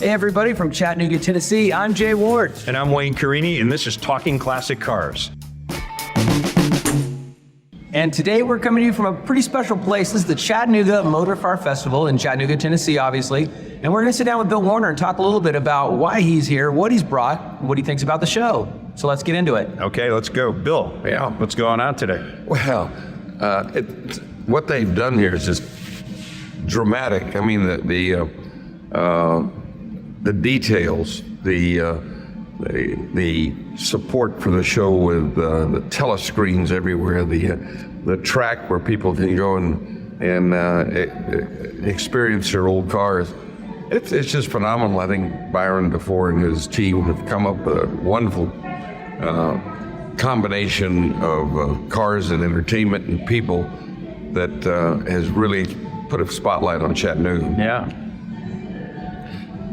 Hey everybody from Chattanooga, Tennessee, I'm Jay Ward. And I'm Wayne Carini, and this is Talking Classic Cars. And today we're coming to you from a pretty special place. This is the Chattanooga Motorcar Festival in Chattanooga, Tennessee, obviously. And we're gonna sit down with Bill Warner and talk a little bit about why he's here, what he's brought, what he thinks about the show. So let's get into it. Okay, let's go. Bill, what's going on today? Well, what they've done here is just dramatic. I mean, the details, the support for the show with the telescreens everywhere, the track where people can go and experience their old cars. It's just phenomenal. I think Byron before and his team have come up with a wonderful combination of cars and entertainment and people that has really put a spotlight on Chattanooga. Yeah.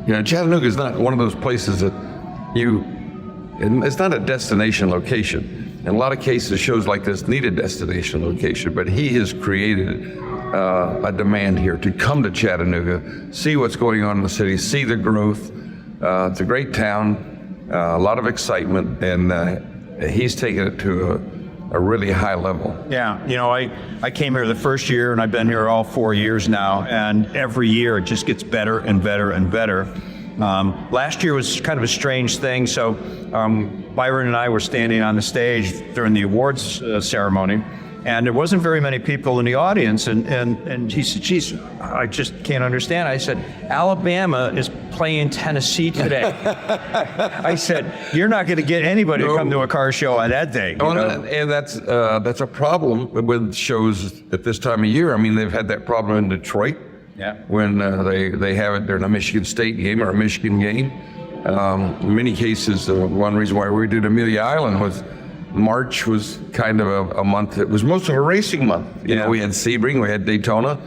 You know, Chattanooga is not one of those places that it's not a destination location. In a lot of cases, shows like this need a destination location, but he has created a demand here to come to Chattanooga, see what's going on in the city, see the growth. It's a great town, a lot of excitement, and he's taken it to a really high level. Yeah, you know, I came here the first year, and I've been here all 4 years now, and every year it just gets better and better and better. Last year was kind of a strange thing. So Byron and I were standing on the stage during the awards ceremony, and there wasn't very many people in the audience. And he said, geez, I just can't understand. I said, Alabama is playing Tennessee today. I said, you're not going to get anybody to come to a car show on that day. And that's a problem with shows at this time of year. I mean, they've had that problem in Detroit. Yeah. When they have it during a Michigan State game or a Michigan game. In many cases, one reason why we did Amelia Island was March was kind of a month. It was most of a racing month. You know, we had Sebring, we had Daytona,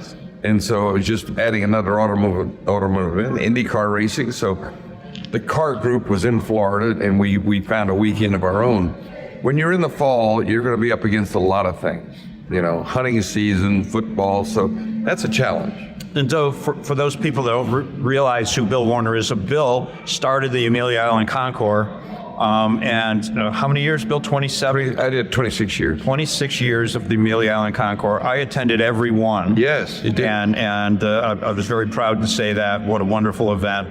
and so it was just adding another automotive IndyCar racing. So the car group was in Florida, and we found a weekend of our own. When you're in the fall, you're going to be up against a lot of things. You know, hunting season, football, so that's a challenge. And so for those people that don't realize who Bill Warner is, Bill started the Amelia Island Concours. And how many years, Bill? 27? I did 26 years. 26 years of the Amelia Island Concours. I attended every one. Yes, you did. And I was very proud to say that. What a wonderful event.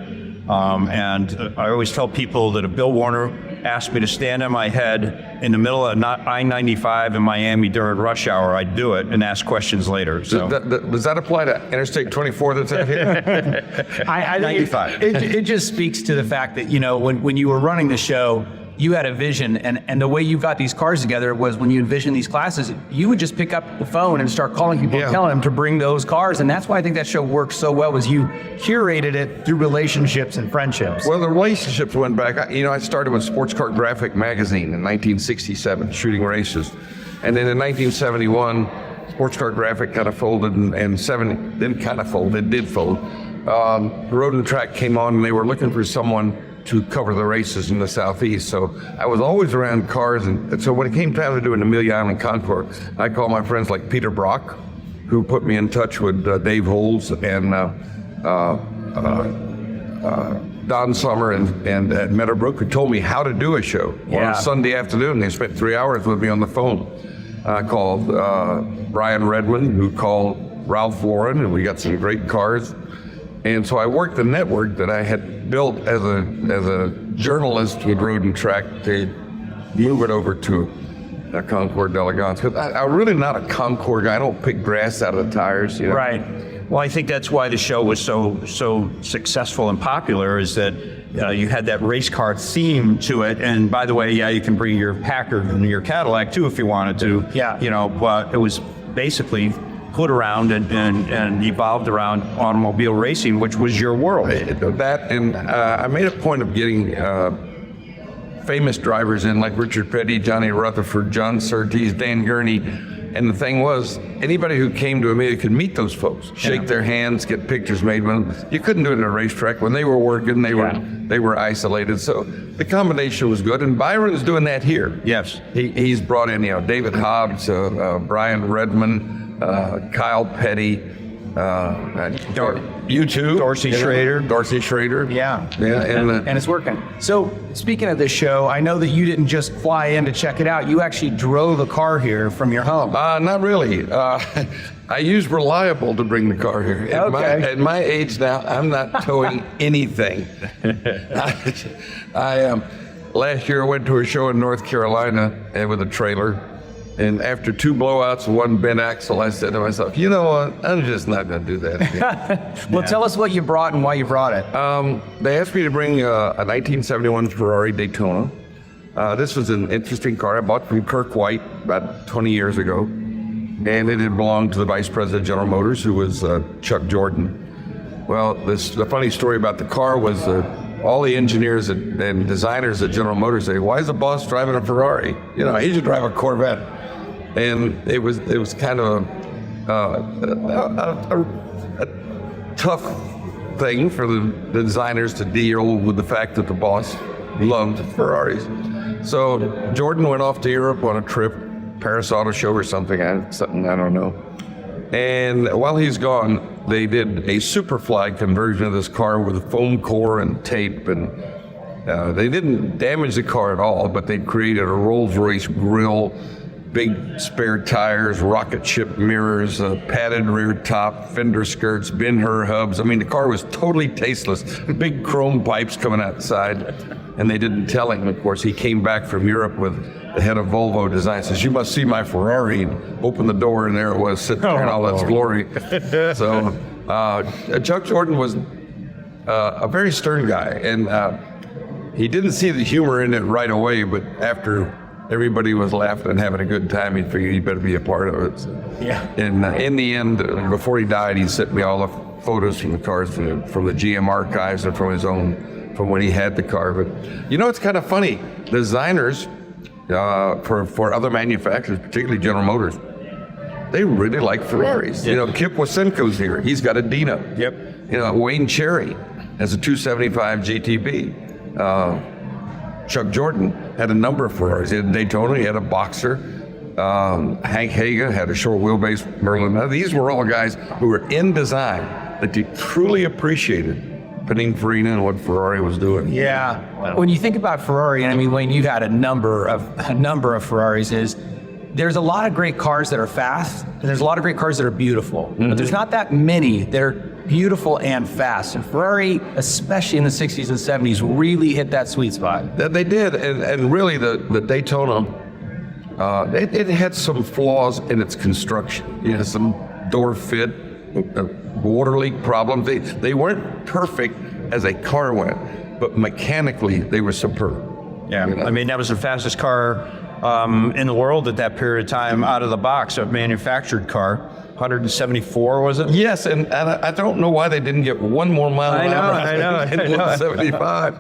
And I always tell people that if Bill Warner asked me to stand on my head in the middle of I-95 in Miami during rush hour, I'd do it and ask questions later. So does that apply to Interstate 24 that's out here? I think 95. It just speaks to the fact that, you know, when you were running the show, you had a vision, and the way you got these cars together was when you envisioned these classes, you would just pick up the phone and start calling people and telling them to bring those cars. And that's why I think that show worked so well, was you curated it through relationships and friendships. Well, the relationships went back. I started with Sports Car Graphic magazine in 1967, shooting races. And then in 1971, Sports Car Graphic kind of folded, and 70, didn't kind of fold, it did fold. Road and Track came on, and they were looking for someone to cover the races in the Southeast. So I was always around cars, and so when it came time to do an Amelia Island Concours, I called my friends like Peter Brock, who put me in touch with Dave Holmes and Don Summer and at Meadowbrook, who told me how to do a show. On a Sunday afternoon, they spent 3 hours with me on the phone. I called Brian Redmond, who called Ralph Lauren, and we got some great cars. And so I worked the network that I had built as a journalist with Road and Track to move it over to a Concours d'Elegance. Because I'm really not a Concours guy. I don't pick grass out of the tires. You know? Right. Well, I think that's why the show was so successful and popular, is that you had that race car theme to it. And by the way, you can bring your Packard and your Cadillac too if you wanted to. Yeah. You know, but it was basically put around and evolved around automobile racing, which was your world. That, and I made a point of getting famous drivers in, like Richard Petty, Johnny Rutherford, John Surtees, Dan Gurney. And the thing was, anybody who came to Amelia could meet those folks, shake their hands, get pictures made with them. You couldn't do it in a racetrack. When they were working, they were isolated. So the combination was good, and Byron's doing that here. Yes. He's brought in, David Hobbs, Brian Redmond, Kyle Petty, You too. Dorsey Schrader. Dorsey Schrader. Yeah. Yeah, And it's working. So speaking of this show, I know that you didn't just fly in to check it out. You actually drove a car here from your home. Not really. I use Reliable to bring the car here. At my age now, I'm not towing anything. Last year I went to a show in North Carolina and with a trailer. And after 2 blowouts and 1 bent axle, I said to myself, you know what? I'm just not going to do that again. Well, tell us what you brought and why you brought it. They asked me to bring a 1971 Ferrari Daytona. This was an interesting car I bought from Kirk White about 20 years ago. And it had belonged to the vice president of General Motors, who was Chuck Jordan. Well, the funny story about the car was all the engineers and designers at General Motors say, why is the boss driving a Ferrari? You know, he should drive a Corvette. And it was kind of a tough thing for the designers to deal with the fact that the boss loved Ferraris. So Jordan went off to Europe on a trip, Paris Auto Show or something I don't know. And while he's gone, they did a Superfly conversion of this car with a foam core and tape, and they didn't damage the car at all, but they created a Rolls-Royce grille, big spare tires, rocket ship mirrors, padded rear top, fender skirts, Ben-Hur hubs. I mean, the car was totally tasteless. Big chrome pipes coming outside, and they didn't tell him. Of course, he came back from Europe with the head of Volvo Design, says, you must see my Ferrari, and opened the door, and there it was, sitting there in all its glory. So Chuck Jordan was a very stern guy, and he didn't see the humor in it right away, but after everybody was laughing and having a good time, he figured he better be a part of it. So, yeah. And in the end, before he died, he sent me all the photos from the cars from the GM archives and from his own, from when he had the car. But you know, it's kind of funny. Designers for other manufacturers, particularly General Motors, they really like Ferraris. You know, Kip Wasenko's here. He's got a Dino. Yep. You know, Wayne Cherry has a 275 GTB. Chuck Jordan had a number of Ferraris. He had a Daytona, he had a Boxer. Hank Haga had a short wheelbase Merlin. Now, these were all guys who were in design that they truly appreciated Pininfarina and what Ferrari was doing. Yeah. When you think about Ferrari, and I mean, Wayne, you've had a number of Ferraris, there's a lot of great cars that are fast, and there's a lot of great cars that are beautiful. But there's not that many that are beautiful and fast. And Ferrari, especially in the 60s and 70s, really hit that sweet spot. They did, and really the Daytona, it had some flaws in its construction. You know, some door fit, water leak problems. They weren't perfect as a car went, but mechanically they were superb. Yeah, You know? I mean, that was the fastest car in the world at that period of time out of the box, a manufactured car. 174, was it? Yes, and I don't know why they didn't get one more mile an hour. I know. 175.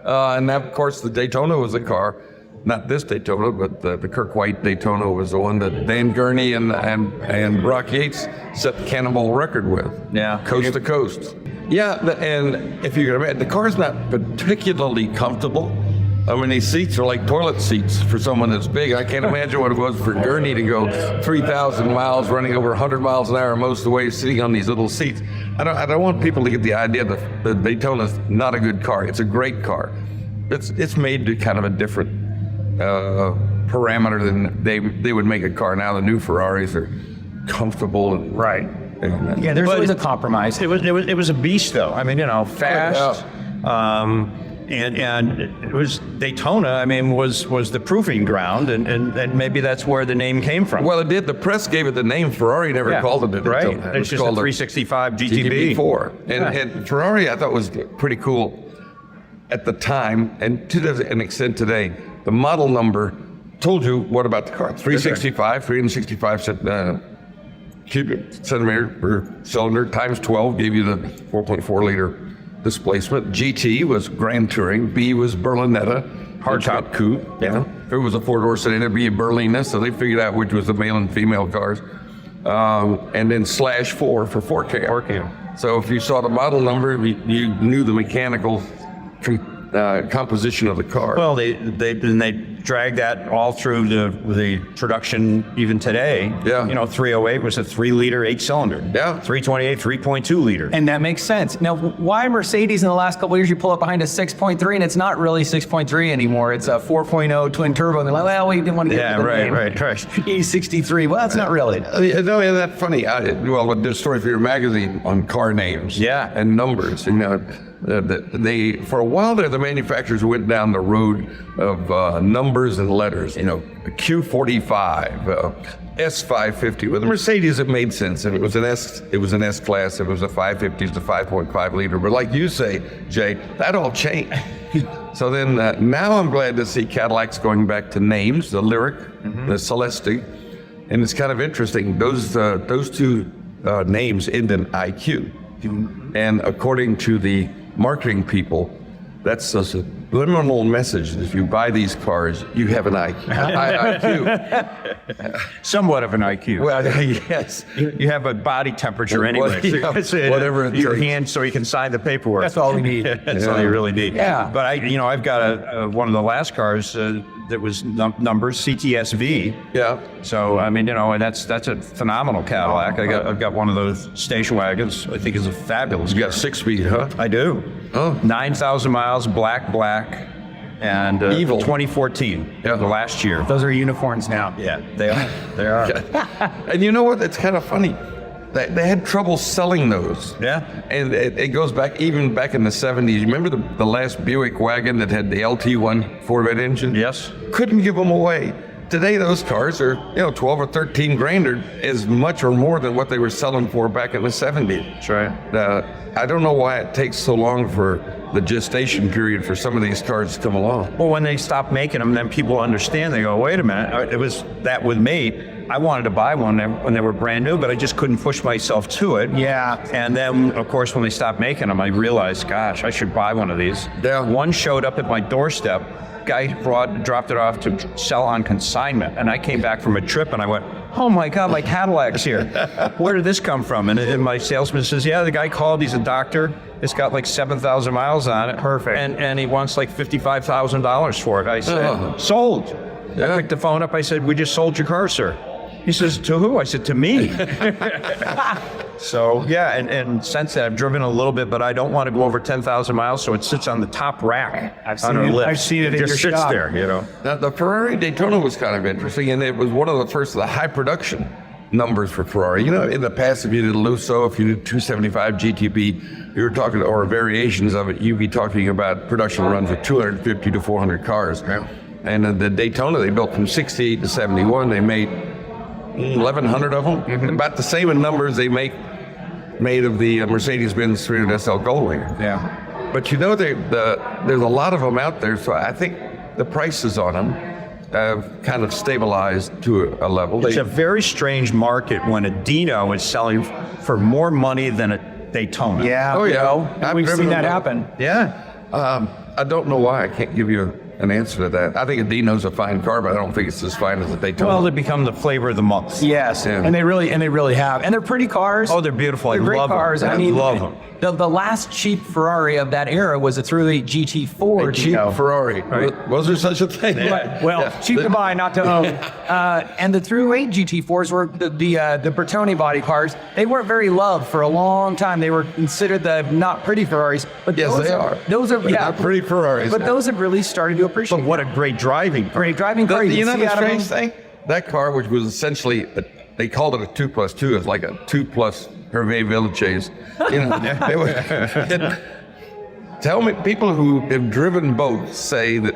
And that, of course, the Daytona was the car. Not this Daytona, but the Kirk White Daytona was the one that Dan Gurney and Brock Yates set the Cannonball record with. Yeah. Coast to coast. Yeah, and if you can imagine, the car's not particularly comfortable. I mean, these seats are like toilet seats for someone that's big. I can't imagine what it was for Gurney to go 3,000 miles, running over 100 miles an hour most of the way, sitting on these little seats. I don't want people to get the idea that the Daytona's not a good car. It's a great car. It's made to kind of a different parameter than they would make a car now. The new Ferraris are comfortable and Right. Yeah, there's But always a compromise. It was a beast, though. I mean, you know, fast. And it was Daytona. I mean, was the proving ground, and maybe that's where the name came from. Well, it did. The press gave it the name. Ferrari never called it a Daytona. Right. It It's was just a called 365 GTB. GTB4. And Ferrari, I thought, was pretty cool at the time, and to an extent today. The model number told you what about the car. 365, 365 cubic centimeter per cylinder times 12 gave you the 4.4 liter displacement. GT was Grand Touring. B was Berlinetta, hardtop coupe. Yeah. If it was a four-door sedan, it'd be a Berlina. So they figured out which was the male and female cars. And then /4 for 4K. 4K. So if you saw the model number, you knew the mechanical composition of the car. Well, they drag that all through the production even today. Yeah. 308 was a 3-liter 8-cylinder. Yeah. 328, 3.2 liter. And that makes sense. Now, why Mercedes in the last couple of years, you pull up behind a 6.3 and it's not really 6.3 anymore. It's a 4.0 twin turbo. And they're like, well, we didn't want to get rid of the name. right. E63. Well, that's not really. No, isn't that funny? Well, there's a story for your magazine on car names. Yeah. And numbers. They for a while there, the manufacturers went down the road of numbers and letters. Q45, S550. With the Mercedes, it made sense. If it was an S, it was an S class. If it was a 550, it's a 5.5 liter. But like you say, Jay, that all changed. So then now I'm glad to see Cadillac's going back to names, the Lyric, the Celeste. And it's kind of interesting. Those two names end in IQ. And according to the marketing people, that's a subliminal message. If you buy these cars, you have an IQ. Somewhat of an IQ. Well, yes. You have a body temperature anyway. Whatever it your takes. hand so you can sign the paperwork. That's all we need. That's all you really need. Yeah. But I've got one of the last cars that was numbers CTSV. Yeah. So and that's a phenomenal Cadillac. I've got one of those station wagons. I think is a fabulous. You got 6-speed, huh? I do. Oh. 9,000 miles, black, and Evil. 2014. Yeah. The last year. Those are unicorns now. Yeah, they are. They are. And you know what? It's kind of funny. They had trouble selling those. Yeah. And it goes back even back in the 70s. You remember the last Buick wagon that had the LT1 Corvette engine? Yes. Couldn't give them away. Today, those cars are, 12 or 13 grand or as much or more than what they were selling for back in the 70s. That's right. I don't know why it takes so long for the gestation period for some of these cars to come along. Well, when they stop making them, then people understand. They go, wait a minute. It was that with me. I wanted to buy one when they were brand new, but I just couldn't push myself to it. Yeah. And then, of course, when they stopped making them, I realized, gosh, I should buy one of these. Yeah. One showed up at my doorstep. Guy dropped it off to sell on consignment. And I came back from a trip and I went, oh my God, my Cadillac's here. Where did this come from? And my salesman says, yeah, the guy called, he's a doctor. It's got like 7,000 miles on it. Perfect. And he wants like $55,000 for it. I said, sold. I picked the phone up. I said, we just sold your car, sir. He says, to who? I said, to me. So, yeah, and since then I've driven a little bit, but I don't want to go over 10,000 miles, so it sits on the top rack. I've seen it in your just sits shop. there, Now, the Ferrari Daytona was kind of interesting, and it was one of the first of the high production numbers for Ferrari. In the past, if you did a Lusso, if you did 275 GTB, you were talking, or variations of it, you'd be talking about production runs of 250 to 400 cars. Yeah. And the Daytona, they built from 68 to 71. They made 1,100 of them. Mm-hmm. About the same in numbers they made of the Mercedes-Benz 300 SL Goldwing. Yeah. But there's a lot of them out there, so I think the prices on them have kind of stabilized to a level. It's a very strange market when a Dino is selling for more money than a Daytona. Yeah. Oh, yeah. We've driven seen that them. happen. Yeah. I don't know why I can't give you an answer to that. I think a Dino's a fine car, but I don't think it's as fine as a Daytona. Well, they become the flavor of the month. Yes, Yeah. and they really have, and they're pretty cars. Oh, they're beautiful. They're great love cars. them. I mean, love them. The last cheap Ferrari of that era was a 308 GT4. a cheap Dino. Ferrari. Right. Was there such a thing? Well, cheap to buy, not to own. And the 308 GT4s were the Bertone body cars. They weren't very loved for a long time. They were considered the not pretty Ferraris. But Yes, they are. Those are Not pretty Ferraris. But those have really started to appreciate. But what a great driving. Great driving car. You know can the see out of strange them. thing? That car, which was essentially, they called it a 2+2, it's like a 2+ Hervé Villechaize. Tell me, people who have driven both say that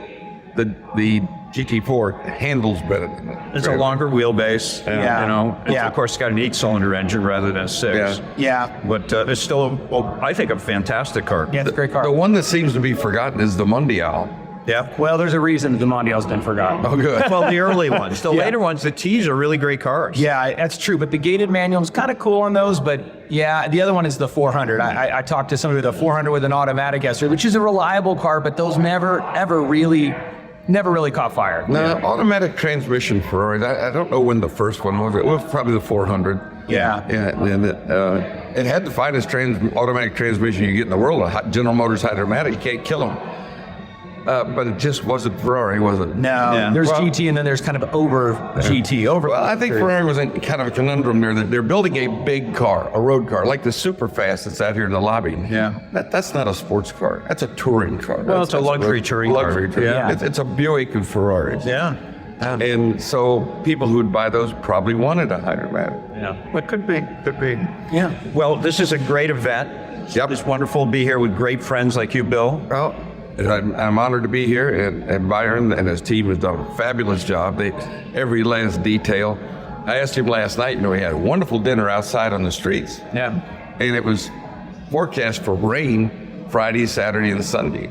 the GT4 handles better than it. It's a longer wheelbase. Yeah. It's, Yeah. of course, got an 8-cylinder engine rather than a 6. Yeah. Yeah. But it's still, I think, a fantastic car. Yeah, it's a great car. The one that seems to be forgotten is the Mondial. Yeah. Well, there's a reason the Mondial's been forgotten. Oh, good. Well, the early ones. The later ones, the T's are really great cars. Yeah, that's true. But the gated manual is kind of cool on those. But yeah, the other one is the 400. I talked to somebody with a 400 with an automatic yesterday, which is a reliable car, but those never really caught fire. Now, automatic transmission Ferraris, I don't know when the first one was. It was probably the 400. Yeah. Yeah, and it had the finest automatic transmission you get in the world. A General Motors Hydromatic, you can't kill them. but it just wasn't Ferrari, was it? No, Yeah. there's Well- GT and then there's kind of over GT. Over. Well, I think Ferrari was in kind of a conundrum there that they're building a big car, a road car, like the Superfast that's out here in the lobby. Yeah. That's not a sports car. That's a touring car. Well, it's a luxury touring car. Luxury touring. Yeah. It's a Buick of Ferraris. Yeah. And so people who would buy those probably wanted a hydromatic. Yeah. It could be. Could be. Yeah. Well, this is a great event. Yep. It's wonderful to be here with great friends like you, Bill. Well, I'm honored to be here, and Byron and his team has done a fabulous job. Every last detail. I asked him last night, we had a wonderful dinner outside on the streets. Yeah. And it was forecast for rain Friday, Saturday, and Sunday.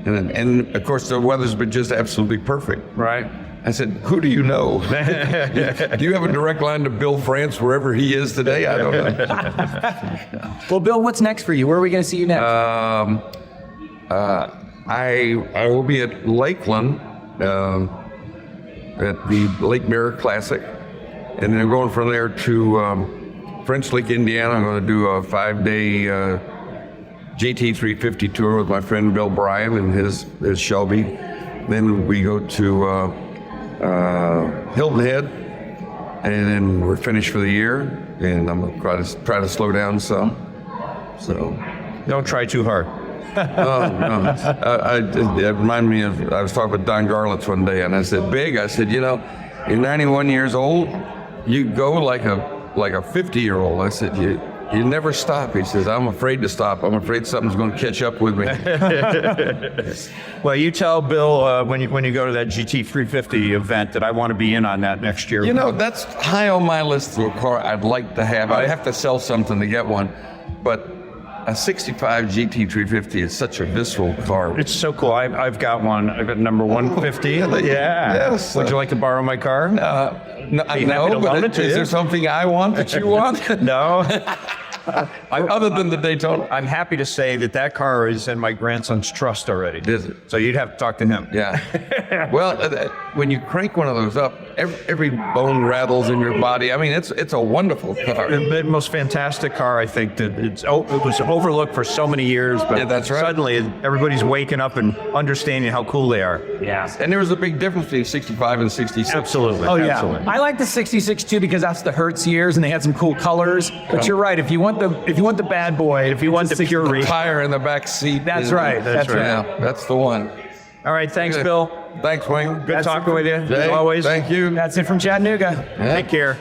And of course, the weather's been just absolutely perfect. Right. I said, who do you know? Do you have a direct line to Bill France wherever he is today? I don't know. Well, Bill, what's next for you? Where are we going to see you next? I will be at Lakeland at the Lake Mirror Classic, and then I'm going from there to French Lick, Indiana. I'm going to do a 5-day GT350 tour with my friend Bill Bryan and his Shelby. Then we go to Hilton Head, and then we're finished for the year. And I'm going to try to slow down some. So. Don't try too hard. No. It reminded me of, I was talking with Don Garlitz one day, and I said, you're 91 years old, you go like a 50-year-old. I said, you never stop. He says, I'm afraid to stop. I'm afraid something's going to catch up with me. Well, you tell Bill when you go to that GT350 event that I want to be in on that next year. That's high on my list of a car I'd like to have. I have to sell something to get one, but a 65 GT350 is such a visceral car. It's so cool. I've got one. I've got number 150. Yeah. Yes. Would you like to borrow my car? No, happy to loan but it to is you. there something I want that you want? No. Other than the Daytona? I'm happy to say that car is in my grandson's trust already. Is it? So you'd have to talk to him. Yeah. Well, when you crank one of those up, every bone rattles in your body. I mean, it's a wonderful car. The most fantastic car, I think, that it was overlooked for so many years, but Yeah, that's right. suddenly everybody's waking up and understanding how cool they are. Yeah. And there was a big difference between 65 and 66. Absolutely. Oh yeah, Absolutely. I like the '66 too because that's the Hertz years and they had some cool colors. But you're right. If you want the bad boy, if you want the pure Tire in the back seat. That's right. That's right. Yeah, that's the one. All right. Thanks, Bill. Thanks, Wayne. Good talking with you, Jay, as always. Thank you. That's it from Chattanooga. Yeah. Take care.